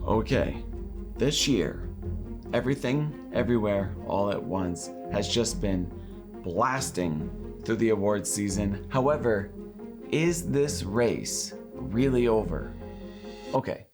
Okay, this year, Everything, Everywhere, All at Once has just been blasting through the awards season. However, is this race really over? Okay,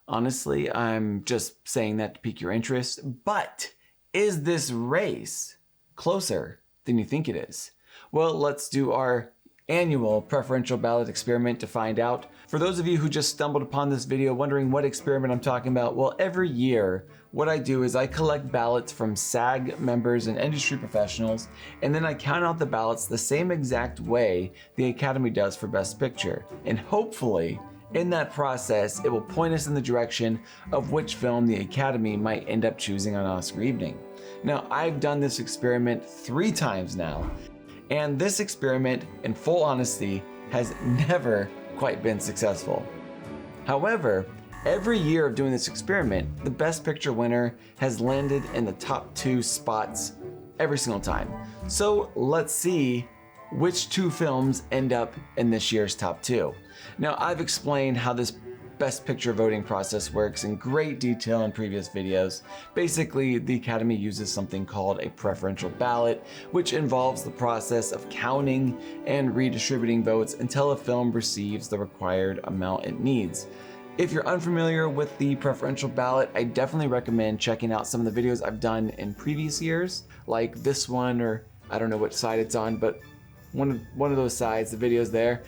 honestly, I'm just saying that to pique your interest, but is this race closer than you think it is? Well, let's do our annual preferential ballot experiment to find out. For those of you who just stumbled upon this video wondering what experiment I'm talking about, well, every year what I do is I collect ballots from SAG members and industry professionals, and then I count out the ballots the same exact way the Academy does for Best Picture. And hopefully, in that process, it will point us in the direction of which film the Academy might end up choosing on Oscar evening. Now, I've done this experiment 3 times now, and this experiment, in full honesty, has never quite been successful. However, every year of doing this experiment, the Best Picture winner has landed in the top 2 spots every single time. So let's see which 2 films end up in this year's top 2. Now, I've explained how this Best Picture voting process works in great detail in previous videos. Basically, the Academy uses something called a preferential ballot, which involves the process of counting and redistributing votes until a film receives the required amount it needs. If you're unfamiliar with the preferential ballot, I definitely recommend checking out some of the videos I've done in previous years, like this one, or I don't know what side it's on, but one of those sides, the video's there.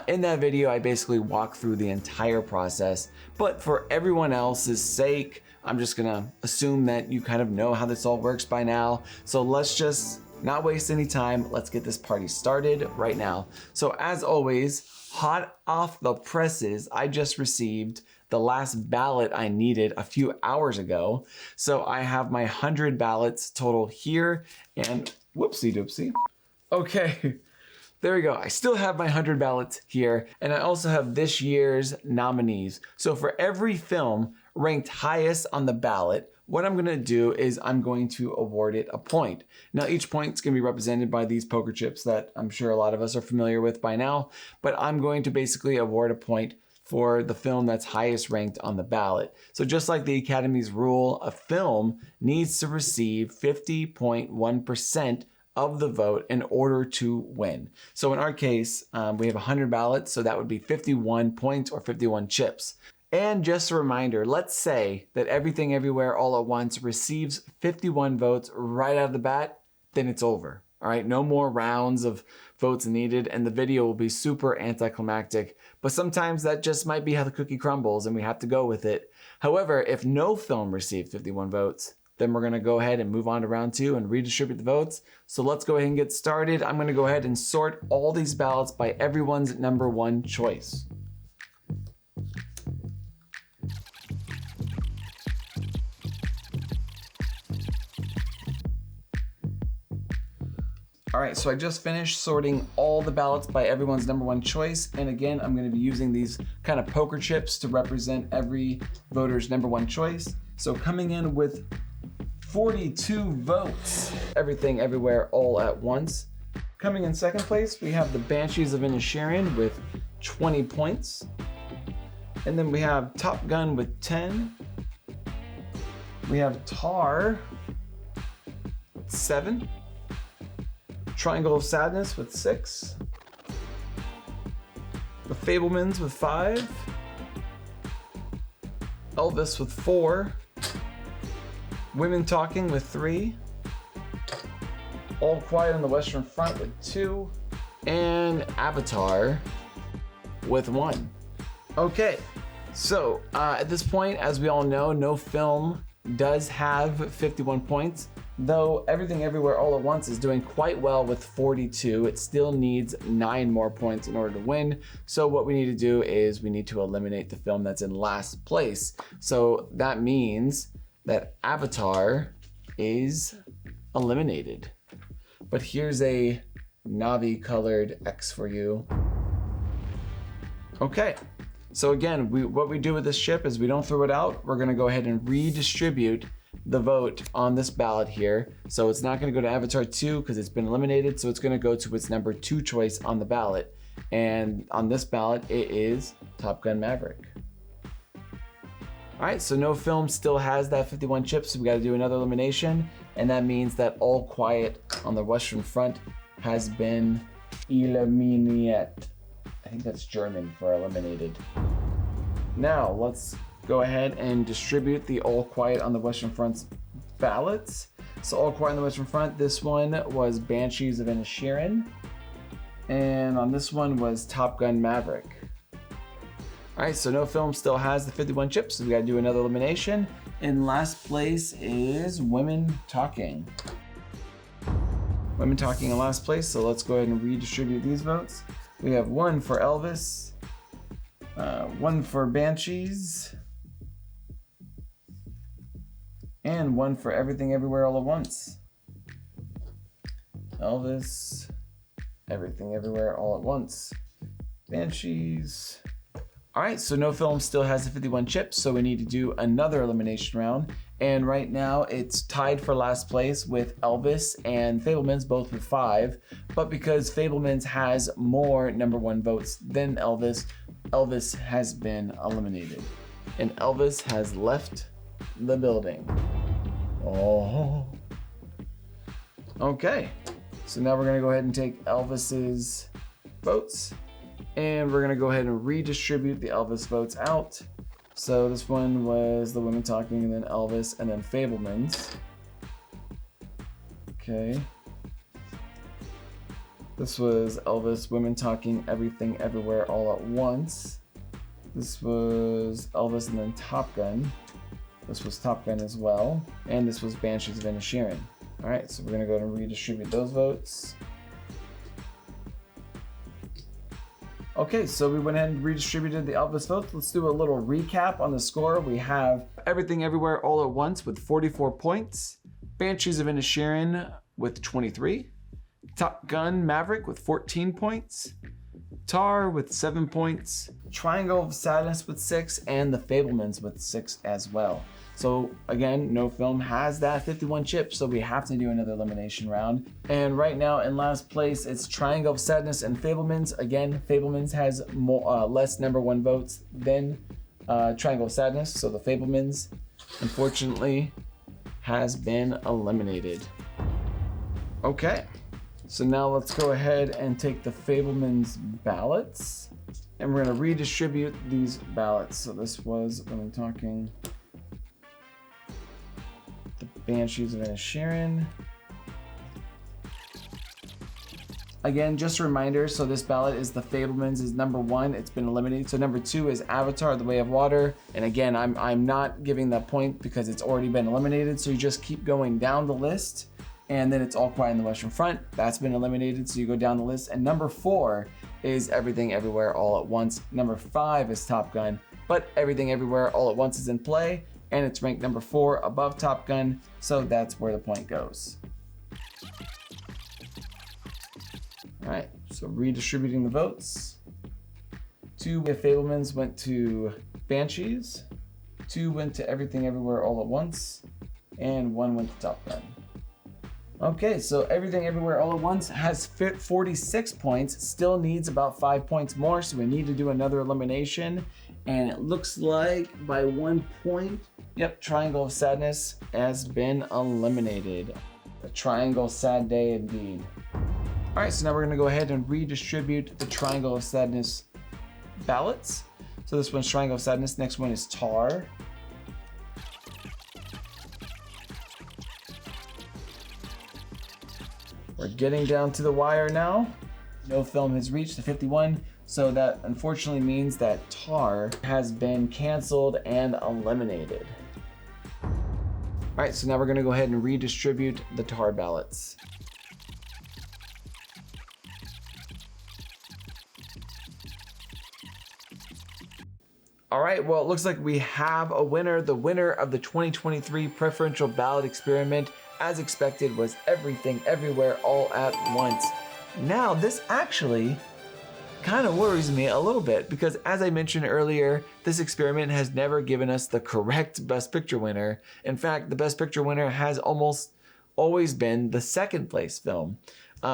In that video, I basically walk through the entire process, but for everyone else's sake, I'm just gonna assume that you kind of know how this all works by now. So let's just not waste any time. Let's get this party started right now. So as always, hot off the presses, I just received the last ballot I needed a few hours ago. So I have my 100 ballots total here, and whoopsie doopsie. Okay, there we go. I still have my 100 ballots here, and I also have this year's nominees. So for every film ranked highest on the ballot, what I'm gonna do is I'm going to award it a point. Now, each point's gonna be represented by these poker chips that I'm sure a lot of us are familiar with by now, but I'm going to basically award a point for the film that's highest ranked on the ballot. So just like the Academy's rule, a film needs to receive 50.1% of the vote in order to win. So in our case, we have 100 ballots, so that would be 51 points or 51 chips. And just a reminder, let's say that Everything Everywhere All at Once receives 51 votes right out of the bat, then it's over. All right, no more rounds of votes needed, and the video will be super anticlimactic, but sometimes that just might be how the cookie crumbles and we have to go with it. However, if no film received 51 votes, then we're gonna go ahead and move on to round 2 and redistribute the votes. So let's go ahead and get started. I'm gonna go ahead and sort all these ballots by everyone's number 1 choice. All right, so I just finished sorting all the ballots by everyone's number 1 choice. And again, I'm gonna be using these kind of poker chips to represent every voter's number 1 choice. So coming in with 42 votes, Everything Everywhere All at Once. Coming in second place, we have the Banshees of Inisherin with 20 points. And then we have Top Gun with 10. We have Tar with 7. Triangle of Sadness with 6. The Fabelmans with 5. Elvis with 4. Women Talking with 3. All Quiet on the Western Front with 2. And Avatar with 1. Okay, so at this point, as we all know, no film does have 51 points. Though Everything Everywhere All at Once is doing quite well with 42, it still needs 9 more points in order to win. So what we need to do is we need to eliminate the film that's in last place. So that means that Avatar is eliminated. But here's a Navi colored X for you. Okay, so again, what we do with this chip is we don't throw it out. We're gonna go ahead and redistribute the vote on this ballot here. So it's not gonna go to Avatar 2 because it's been eliminated. So it's gonna go to its number 2 choice on the ballot. And on this ballot, it is Top Gun Maverick. All right, so no film still has that 51 chips, so we gotta do another elimination, and that means that All Quiet on the Western Front has been eliminiert. I think that's German for eliminated. Now, let's go ahead and distribute the All Quiet on the Western Front's ballots. So All Quiet on the Western Front, this one was Banshees of Inisherin, and on this one was Top Gun Maverick. All right, so no film still has the 51 chips, so we gotta do another elimination. In last place is Women Talking. Women Talking in last place, so let's go ahead and redistribute these votes. We have one for Elvis, one for Banshees, and one for Everything Everywhere All at Once. Elvis, Everything Everywhere All at Once, Banshees. All right, so no film still has the 51 chips, so we need to do another elimination round. And right now it's tied for last place with Elvis and Fabelmans, both with 5. But because Fabelmans has more #1 votes than Elvis, Elvis has been eliminated. And Elvis has left the building. Oh. Okay, so now we're gonna go ahead and take Elvis's votes. And we're gonna go ahead and redistribute the Elvis votes out. So this one was the Women Talking, and then Elvis, and then Fabelmans. Okay. This was Elvis, Women Talking, Everything Everywhere All at Once. This was Elvis and then Top Gun. This was Top Gun as well. And this was Banshees of Inisherin. All right, so we're gonna go ahead and redistribute those votes. Okay, so we went ahead and redistributed the Elvis votes. Let's do a little recap on the score. We have Everything Everywhere All at Once with 44 points, Banshees of Inisherin with 23, Top Gun Maverick with 14 points, Tar with 7 points, Triangle of Sadness with 6, and the Fabelmans with 6 as well. So again, no film has that 51 chips, so we have to do another elimination round. And right now in last place, it's Triangle of Sadness and Fabelmans. Again, Fabelmans has more, less #1 votes than Triangle of Sadness, so the Fabelmans, unfortunately, has been eliminated. Okay, so now let's go ahead and take the Fabelmans ballots, and we're gonna redistribute these ballots. So this was Women Talking, the Banshees of Inisherin. Again, just a reminder, so this ballot is the Fabelmans is #1, it's been eliminated. So #2 is Avatar, The Way of Water. And again, I'm not giving that point because it's already been eliminated. So you just keep going down the list, and then it's All Quiet on the Western Front. That's been eliminated, so you go down the list. And #4 is Everything Everywhere All at Once. #5 is Top Gun, but Everything Everywhere All at Once is in play, and it's ranked #4 above Top Gun, so that's where the point goes. All right, so redistributing the votes. 2 Fabelmans went to Banshees, 2 went to Everything Everywhere All at Once, and 1 went to Top Gun. Okay, so Everything Everywhere All at Once has 46 points, still needs about 5 points more, so we need to do another elimination. And it looks like by 1 point, yep, Triangle of Sadness has been eliminated. A triangle sad day indeed. All right, so now we're gonna go ahead and redistribute the Triangle of Sadness ballots. So this one's Triangle of Sadness, next one is Tar. We're getting down to the wire now. No film has reached the 51, so that unfortunately means that Tar has been canceled and eliminated. All right, so now we're gonna go ahead and redistribute the Tar ballots. All right, well, it looks like we have a winner. The winner of the 2023 preferential ballot experiment, as expected, was Everything Everywhere All at Once. Now, this actually kind of worries me a little bit because, as I mentioned earlier, this experiment has never given us the correct Best Picture winner. In fact, the Best Picture winner has almost always been the second place film,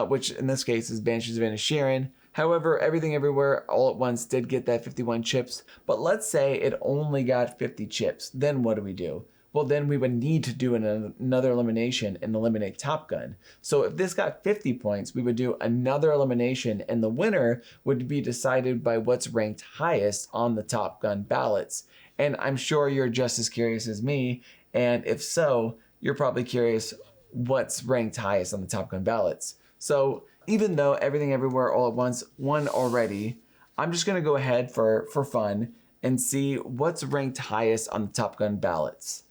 which in this case is Banshees of Inisherin. However, Everything Everywhere All at Once did get that 51 chips, but let's say it only got 50 chips. Then what do? Well, then we would need to do another elimination and eliminate Top Gun. So if this got 50 points, we would do another elimination, and the winner would be decided by what's ranked highest on the Top Gun ballots. And I'm sure you're just as curious as me, and if so, you're probably curious what's ranked highest on the Top Gun ballots. So even though Everything Everywhere All at Once won already, I'm just gonna go ahead for fun and see what's ranked highest on the Top Gun ballots.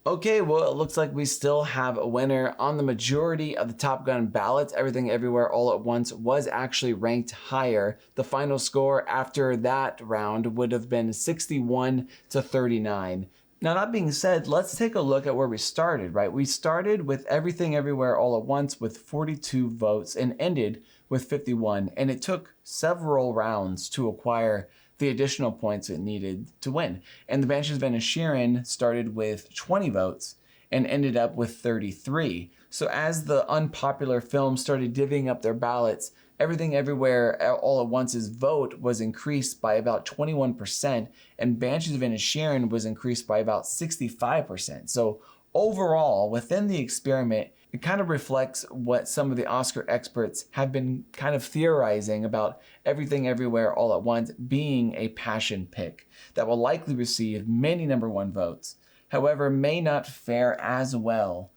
Okay, well, it looks like we still have a winner. On the majority of the Top Gun ballots, Everything Everywhere All at Once was actually ranked higher. The final score after that round would have been 61 to 39. Now, that being said, let's take a look at where we started, right? We started with Everything Everywhere All at Once with 42 votes and ended with 51, and it took several rounds to acquire the additional points it needed to win. And the Banshees of Inisherin started with 20 votes and ended up with 33. So as the unpopular films started divvying up their ballots, Everything Everywhere All at Once's vote was increased by about 21%, and Banshees of Inisherin was increased by about 65%. So overall, within the experiment, it kind of reflects what some of the Oscar experts have been kind of theorizing about Everything Everywhere All at Once being a passion pick that will likely receive many #1 votes, however, may not fare as well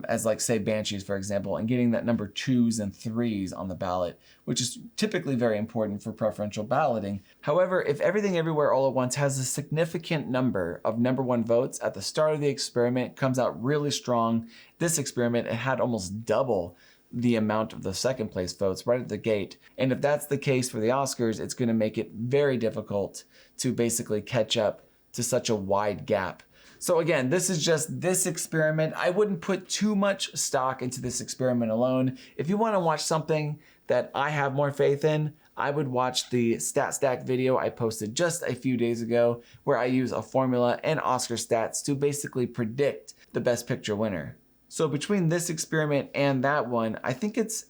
as, like, say, Banshees, for example, and getting that #2s and 3s on the ballot, which is typically very important for preferential balloting. However, if Everything Everywhere All at Once has a significant number of #1 votes at the start of the experiment, comes out really strong, this experiment, it had almost double the amount of the second place votes right at the gate. And if that's the case for the Oscars, it's going to make it very difficult to basically catch up to such a wide gap. So again, this is just this experiment. I wouldn't put too much stock into this experiment alone. If you want to watch something that I have more faith in, I would watch the Stat Stack video I posted just a few days ago, where I use a formula and Oscar stats to basically predict the Best Picture winner. So between this experiment and that one, I think it's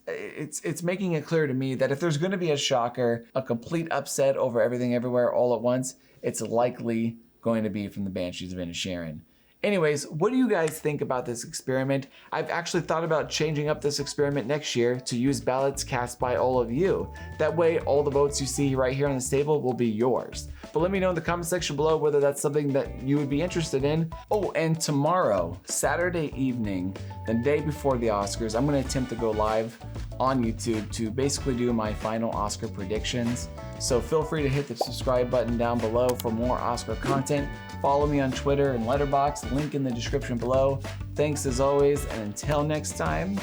making it clear to me that if there's going to be a shocker, a complete upset over Everything Everywhere All at Once, it's likely going to be from the Banshees of Inisherin. Anyways, what do you guys think about this experiment? I've actually thought about changing up this experiment next year to use ballots cast by all of you. That way, all the votes you see right here on this table will be yours. But let me know in the comment section below whether that's something that you would be interested in. Oh, and tomorrow, Saturday evening, the day before the Oscars, I'm going to attempt to go live on YouTube to basically do my final Oscar predictions. So feel free to hit the subscribe button down below for more Oscar content. Follow me on Twitter and Letterboxd, link in the description below. Thanks as always, and until next time,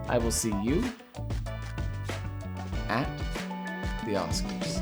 I will see you at the Oscars.